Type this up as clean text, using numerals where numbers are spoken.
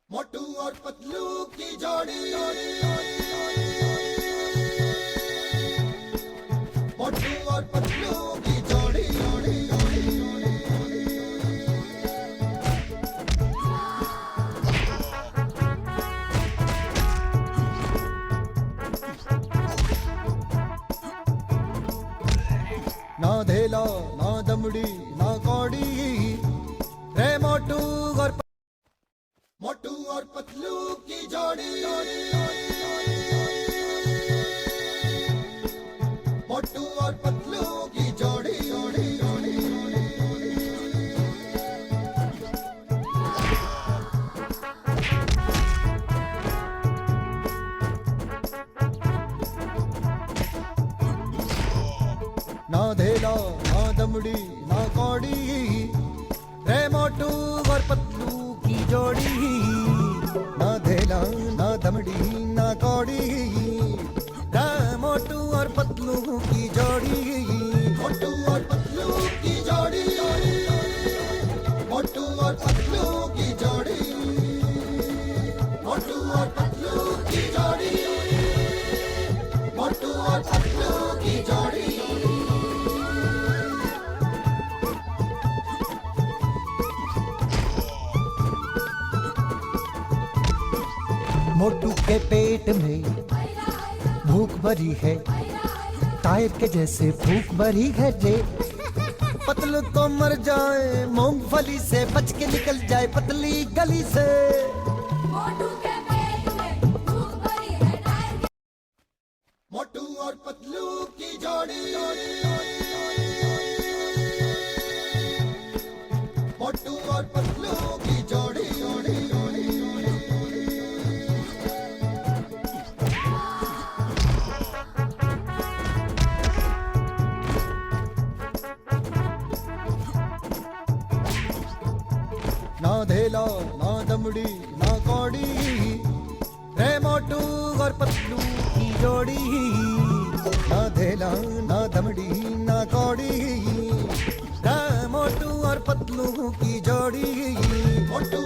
मोटू और पतलू की जोड़ी, मोटू और पतलू की जोड़ी। ना धेला ना दमड़ी ना कौड़ी, रे मोटू और पतलू की जोड़ी। मोटू और पतलू की जोड़ी। ना धेला ना दमड़ी ना कौड़ी, रे मोटू और पतलू की जोड़ी। ना धेला ना दमड़ी ना कौड़ी, रे मोटू और पतलू की जोड़ी। मोटू और पतलू की जोड़ी, मोटू और पतलू की जोड़ी। मोटू और पतलू की जोड़ी, मोटू और पतलू की जोड़ी। मोटू के पेट में भूख भरी है, टायर के जैसे भूख भरी है रे। पतलू तो मर जाए मूंगफली से, बच के निकल जाए पतली गली से। मोटू के पेट में भूख भरी है, टायर के मोटू और पतलू की जोड़ी। मोटू और पतलू की जोड़ी। ना धेला ना दमड़ी ना कौड़ी, रे मोटू और पतलू की जोड़ी। ना धेला ना दमड़ी ना कौड़ी, रे मोटू और पतलू की जोड़ी। मोटू